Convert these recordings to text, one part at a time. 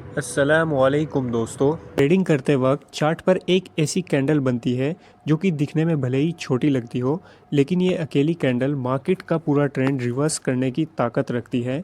अस्सलामुअलैकुम दोस्तों। ट्रेडिंग करते वक्त चार्ट पर एक ऐसी कैंडल बनती है जो कि दिखने में भले ही छोटी लगती हो, लेकिन ये अकेली कैंडल मार्केट का पूरा ट्रेंड रिवर्स करने की ताकत रखती है।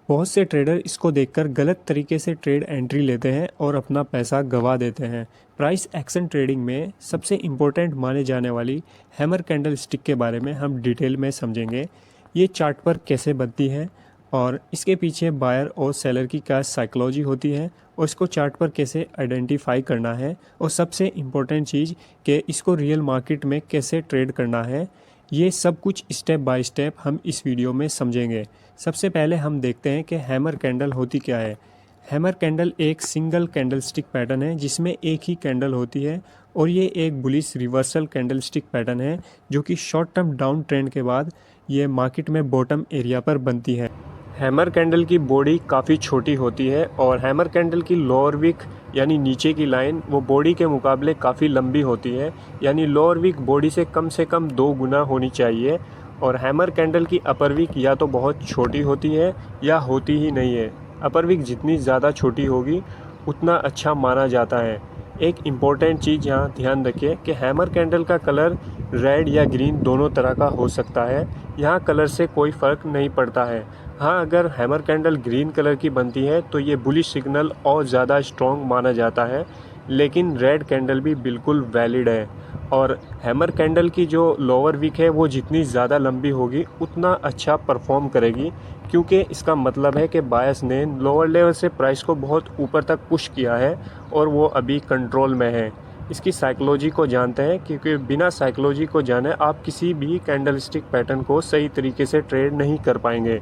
बहुत से ट्रेडर इसको देखकर गलत तरीके से ट्रेड एंट्री लेते हैं और अपना पैसा गंवा देते हैं। प्राइस एक्शन ट्रेडिंग में सबसे इम्पोर्टेंट माने जाने वाली हैमर कैंडल स्टिक के बारे में हम डिटेल में समझेंगे। ये चार्ट पर कैसे बनती है और इसके पीछे बायर और सेलर की क्या साइकोलॉजी होती है और इसको चार्ट पर कैसे आइडेंटिफाई करना है, और सबसे इम्पोर्टेंट चीज़ कि इसको रियल मार्केट में कैसे ट्रेड करना है। ये सब कुछ स्टेप बाय स्टेप हम इस वीडियो में समझेंगे। सबसे पहले हम देखते हैं कि हैमर कैंडल होती क्या है। हैमर कैंडल एक सिंगल कैंडल स्टिक पैटर्न है जिसमें एक ही कैंडल होती है, और ये एक bullish reversal candle stick pattern है जो कि शॉर्ट टर्म डाउन ट्रेंड के बाद ये मार्केट में बॉटम एरिया पर बनती है। हैमर कैंडल की बॉडी काफ़ी छोटी होती है और हैमर कैंडल की लोअर विक यानी नीचे की लाइन वो बॉडी के मुकाबले काफ़ी लंबी होती है, यानी लोअर विक बॉडी से कम 2 गुना होनी चाहिए। और हैमर कैंडल की अपर विक या तो बहुत छोटी होती है या होती ही नहीं है। अपर विक जितनी ज़्यादा छोटी होगी उतना अच्छा माना जाता है। एक इम्पॉर्टेंट चीज़ यहाँ ध्यान रखिए कि हैमर कैंडल का कलर रेड या ग्रीन दोनों तरह का हो सकता है। यहाँ कलर से कोई फ़र्क नहीं पड़ता है। हाँ, अगर हैमर कैंडल ग्रीन कलर की बनती है तो ये बुलिश सिग्नल और ज़्यादा स्ट्रॉन्ग माना जाता है, लेकिन रेड कैंडल भी बिल्कुल वैलिड है। और हैमर कैंडल की जो लोअर विक है वो जितनी ज़्यादा लंबी होगी उतना अच्छा परफॉर्म करेगी, क्योंकि इसका मतलब है कि बायस ने लोअर लेवल से प्राइस को बहुत ऊपर तक पुश किया है और वो अभी कंट्रोल में है। इसकी साइकोलॉजी को जानते हैं, क्योंकि बिना साइकोलॉजी को जाने आप किसी भी कैंडल स्टिक पैटर्न को सही तरीके से ट्रेड नहीं कर पाएंगे।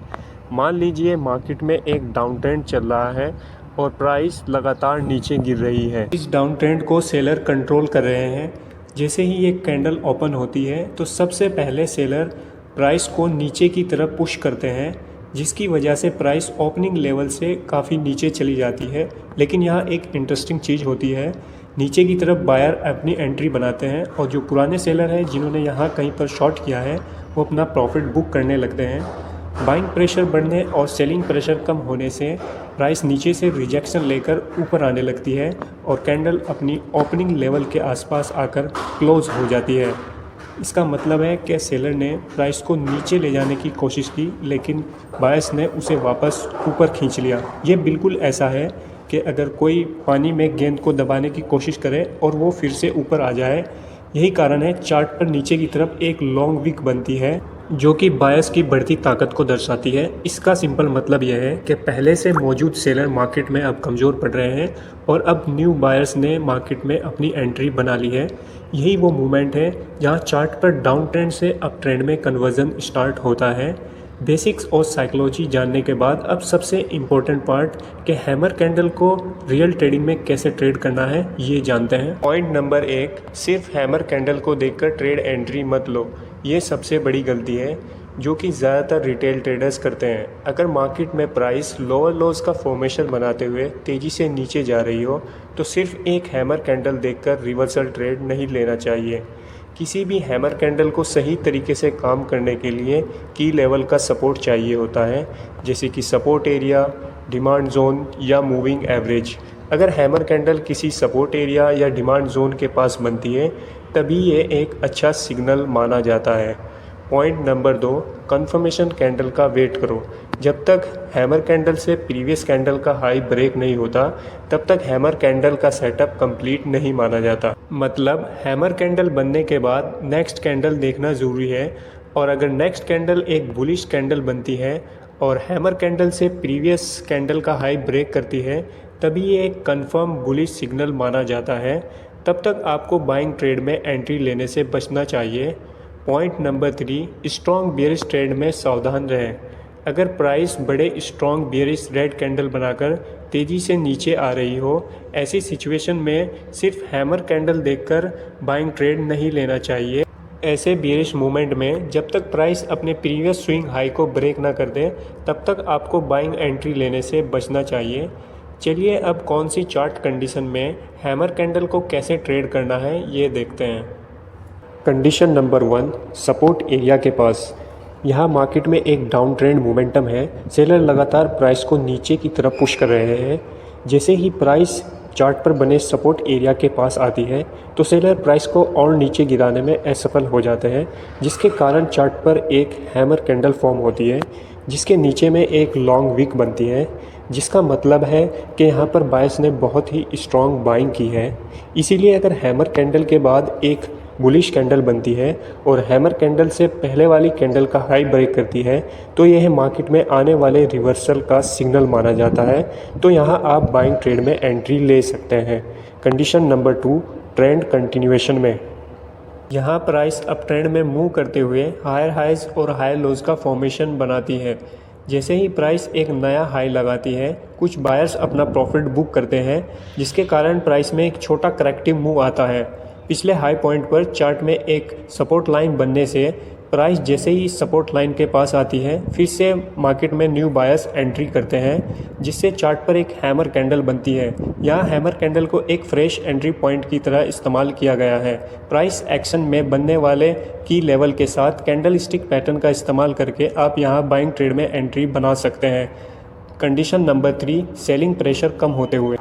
मान लीजिए मार्केट में एक डाउन ट्रेंड चल रहा है और प्राइस लगातार नीचे गिर रही है। इस डाउन ट्रेंड को सेलर कंट्रोल कर रहे हैं। जैसे ही ये कैंडल ओपन होती है तो सबसे पहले सेलर प्राइस को नीचे की तरफ पुश करते हैं, जिसकी वजह से प्राइस ओपनिंग लेवल से काफ़ी नीचे चली जाती है। लेकिन यहाँ एक इंटरेस्टिंग चीज़ होती है, नीचे की तरफ बायर अपनी एंट्री बनाते हैं और जो पुराने सेलर हैं जिन्होंने यहाँ कहीं पर शॉर्ट किया है वो अपना प्रॉफिट बुक करने लगते हैं। बाइंग प्रेशर बढ़ने और सेलिंग प्रेशर कम होने से प्राइस नीचे से रिजेक्शन लेकर ऊपर आने लगती है और कैंडल अपनी ओपनिंग लेवल के आसपास आकर क्लोज हो जाती है। इसका मतलब है कि सेलर ने प्राइस को नीचे ले जाने की कोशिश की, लेकिन बायर्स ने उसे वापस ऊपर खींच लिया। ये बिल्कुल ऐसा है कि अगर कोई पानी में गेंद को दबाने की कोशिश करे और वो फिर से ऊपर आ जाए। यही कारण है चार्ट पर नीचे की तरफ एक लॉन्ग विक बनती है जो कि बायर्स की बढ़ती ताकत को दर्शाती है। इसका सिंपल मतलब यह है कि पहले से मौजूद सेलर मार्केट में अब कमज़ोर पड़ रहे हैं और अब न्यू बायर्स ने मार्केट में अपनी एंट्री बना ली है। यही वो मूवमेंट है जहां चार्ट पर डाउन ट्रेंड से अप ट्रेंड में कन्वर्जन स्टार्ट होता है। बेसिक्स और साइकोलॉजी जानने के बाद अब सबसे इम्पोर्टेंट पार्ट कि हैमर कैंडल को रियल ट्रेडिंग में कैसे ट्रेड करना है ये जानते हैं। पॉइंट नंबर 1, सिर्फ हैमर कैंडल को देखकर ट्रेड एंट्री मत लो। ये सबसे बड़ी गलती है जो कि ज़्यादातर रिटेल ट्रेडर्स करते हैं। अगर मार्केट में प्राइस लोअर लोज का फॉर्मेशन बनाते हुए तेज़ी से नीचे जा रही हो तो सिर्फ एक हैमर कैंडल देखकर रिवर्सल ट्रेड नहीं लेना चाहिए। किसी भी हैमर कैंडल को सही तरीके से काम करने के लिए की लेवल का सपोर्ट चाहिए होता है, जैसे कि सपोर्ट एरिया, डिमांड जोन या मूविंग एवरेज। अगर हैमर कैंडल किसी सपोर्ट एरिया या डिमांड जोन के पास बनती है तभी ये एक अच्छा सिग्नल माना जाता है। पॉइंट नंबर 2, कंफर्मेशन कैंडल का वेट करो। जब तक हैमर कैंडल से प्रीवियस कैंडल का हाई ब्रेक नहीं होता तब तक हैमर कैंडल का सेटअप कंप्लीट नहीं माना जाता। मतलब हैमर कैंडल बनने के बाद नेक्स्ट कैंडल देखना ज़रूरी है, और अगर नेक्स्ट कैंडल एक बुलिश कैंडल बनती है और हैमर कैंडल से प्रीवियस कैंडल का हाई ब्रेक करती है तभी ये एक कंफर्म बुलिश सिग्नल माना जाता है। तब तक आपको बाइंग ट्रेड में एंट्री लेने से बचना चाहिए। Point number 3, strong bearish trade में सावधान रहें। अगर प्राइस बड़े स्ट्रॉन्ग बियरिश रेड कैंडल बनाकर तेज़ी से नीचे आ रही हो, ऐसी सिचुएशन में सिर्फ हैमर कैंडल देखकर बाइंग ट्रेड नहीं लेना चाहिए। ऐसे बियरिश मूवमेंट में जब तक प्राइस अपने प्रीवियस स्विंग हाई को ब्रेक ना कर दे तब तक आपको बाइंग एंट्री लेने से बचना चाहिए। चलिए अब कौन सी चार्ट कंडीशन में हैमर कैंडल को कैसे ट्रेड करना है ये देखते हैं। कंडीशन नंबर 1, सपोर्ट एरिया के पास। यहाँ मार्केट में एक डाउन ट्रेंड मोमेंटम है। सेलर लगातार प्राइस को नीचे की तरफ पुश कर रहे हैं। जैसे ही प्राइस चार्ट पर बने सपोर्ट एरिया के पास आती है तो सेलर प्राइस को और नीचे गिराने में असफल हो जाते हैं, जिसके कारण चार्ट पर एक हैमर कैंडल फॉर्म होती है जिसके नीचे में एक लॉन्ग विक बनती है, जिसका मतलब है कि यहाँ पर बायर्स ने बहुत ही स्ट्रॉन्ग बाइंग की है। इसीलिए अगर हैमर कैंडल के बाद एक बुलिश कैंडल बनती है और हैमर कैंडल से पहले वाली कैंडल का हाई ब्रेक करती है तो यह मार्केट में आने वाले रिवर्सल का सिग्नल माना जाता है। तो यहाँ आप बाइंग ट्रेड में एंट्री ले सकते हैं। कंडीशन नंबर 2, ट्रेंड कंटिन्यूएशन में। यहाँ प्राइस अप ट्रेंड में मूव करते हुए हायर हाइज और हायर लोज का फॉर्मेशन बनाती है। जैसे ही प्राइस एक नया हाई लगाती है कुछ बायर्स अपना प्रॉफिट बुक करते हैं, जिसके कारण प्राइस में एक छोटा करेक्टिव मूव आता है। पिछले हाई पॉइंट पर चार्ट में एक सपोर्ट लाइन बनने से प्राइस जैसे ही सपोर्ट लाइन के पास आती है फिर से मार्केट में न्यू बायर्स एंट्री करते हैं, जिससे चार्ट पर एक हैमर कैंडल बनती है। यहाँ हैमर कैंडल को एक फ्रेश एंट्री पॉइंट की तरह इस्तेमाल किया गया है। प्राइस एक्शन में बनने वाले की लेवल के साथ कैंडल स्टिक पैटर्न का इस्तेमाल करके आप यहाँ बाइंग ट्रेड में एंट्री बना सकते हैं। कंडीशन नंबर 3, सेलिंग प्रेशर कम होते हुए।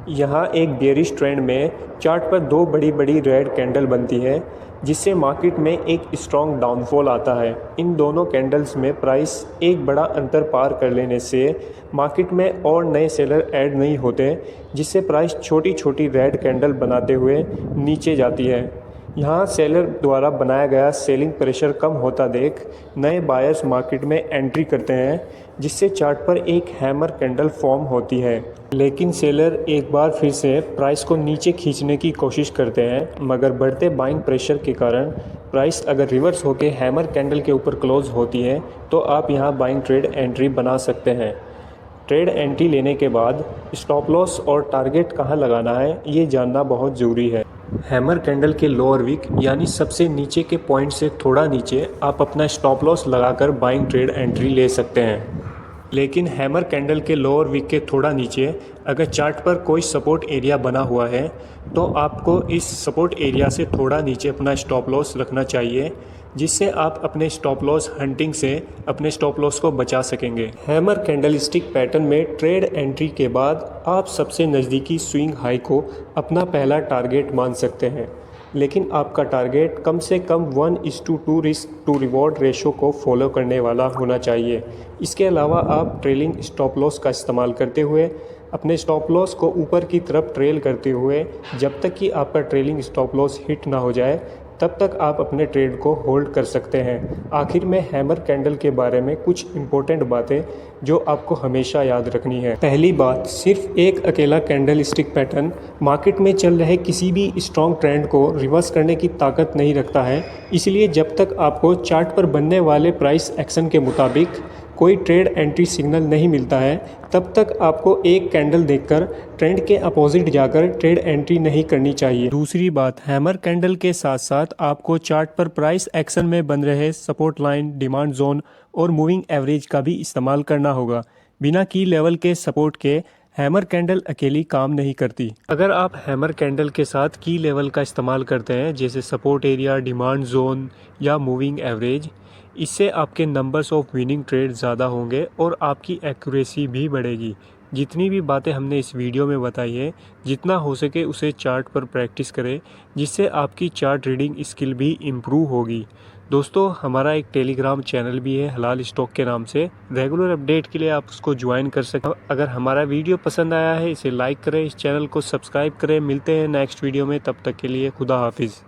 यहाँ एक बेयरिश ट्रेंड में चार्ट पर दो बड़ी बड़ी रेड कैंडल बनती है, जिससे मार्केट में एक स्ट्रॉन्ग डाउनफॉल आता है। इन दोनों कैंडल्स में प्राइस एक बड़ा अंतर पार कर लेने से मार्केट में और नए सेलर ऐड नहीं होते, जिससे प्राइस छोटी छोटी रेड कैंडल बनाते हुए नीचे जाती है। यहाँ सेलर द्वारा बनाया गया सेलिंग प्रेशर कम होता देख नए बायर्स मार्केट में एंट्री करते हैं, जिससे चार्ट पर एक हैमर कैंडल फॉर्म होती है। लेकिन सेलर एक बार फिर से प्राइस को नीचे खींचने की कोशिश करते हैं, मगर बढ़ते बाइंग प्रेशर के कारण प्राइस अगर रिवर्स होकर हैमर कैंडल के ऊपर क्लोज होती है तो आप यहाँ बाइंग ट्रेड एंट्री बना सकते हैं। ट्रेड एंट्री लेने के बाद स्टॉप लॉस और टारगेट कहाँ लगाना है ये जानना बहुत ज़रूरी है। हैमर कैंडल के लोअर विक यानी सबसे नीचे के पॉइंट से थोड़ा नीचे आप अपना स्टॉप लॉस लगाकर बाइंग ट्रेड एंट्री ले सकते हैं। लेकिन हैमर कैंडल के लोअर विक के थोड़ा नीचे अगर चार्ट पर कोई सपोर्ट एरिया बना हुआ है तो आपको इस सपोर्ट एरिया से थोड़ा नीचे अपना स्टॉप लॉस रखना चाहिए, जिससे आप अपने स्टॉप लॉस हंटिंग से अपने स्टॉप लॉस को बचा सकेंगे। हैमर कैंडल स्टिक पैटर्न में ट्रेड एंट्री के बाद आप सबसे नज़दीकी स्विंग हाई को अपना पहला टारगेट मान सकते हैं, लेकिन आपका टारगेट कम से कम 1:2 रिस्क टू रिवॉर्ड रेशो को फॉलो करने वाला होना चाहिए। इसके अलावा आप ट्रेलिंग स्टॉप लॉस का इस्तेमाल करते हुए अपने स्टॉप लॉस को ऊपर की तरफ ट्रेल करते हुए जब तक कि आपका ट्रेलिंग स्टॉप लॉस हिट ना हो जाए तब तक आप अपने ट्रेड को होल्ड कर सकते हैं। आखिर में हैमर कैंडल के बारे में कुछ इम्पोर्टेंट बातें जो आपको हमेशा याद रखनी है। पहली बात, सिर्फ एक अकेला कैंडल स्टिक पैटर्न मार्केट में चल रहे किसी भी स्ट्रॉन्ग ट्रेंड को रिवर्स करने की ताकत नहीं रखता है। इसलिए जब तक आपको चार्ट पर बनने वाले प्राइस एक्शन के मुताबिक कोई ट्रेड एंट्री सिग्नल नहीं मिलता है तब तक आपको एक कैंडल देखकर ट्रेंड के अपोजिट जाकर ट्रेड एंट्री नहीं करनी चाहिए। दूसरी बात, हैमर कैंडल के साथ साथ आपको चार्ट पर प्राइस एक्शन में बन रहे सपोर्ट लाइन, डिमांड जोन और मूविंग एवरेज का भी इस्तेमाल करना होगा। बिना की लेवल के सपोर्ट के हैमर कैंडल अकेली काम नहीं करती। अगर आप हैमर कैंडल के साथ की लेवल का इस्तेमाल करते हैं जैसे सपोर्ट एरिया, डिमांड जोन या मूविंग एवरेज, इससे आपके नंबर्स ऑफ विनिंग ट्रेड ज़्यादा होंगे और आपकी एक्यूरेसी भी बढ़ेगी। जितनी भी बातें हमने इस वीडियो में बताई है, जितना हो सके उसे चार्ट पर प्रैक्टिस करें, जिससे आपकी चार्ट रीडिंग स्किल भी इम्प्रूव होगी। दोस्तों, हमारा एक टेलीग्राम चैनल भी है हलाल स्टॉक के नाम से। रेगुलर अपडेट के लिए आप उसको ज्वाइन कर सकते हैं। अगर हमारा वीडियो पसंद आया है इसे लाइक करें, इस चैनल को सब्सक्राइब करें। मिलते हैं नेक्स्ट वीडियो में, तब तक के लिए खुदा हाफिज़।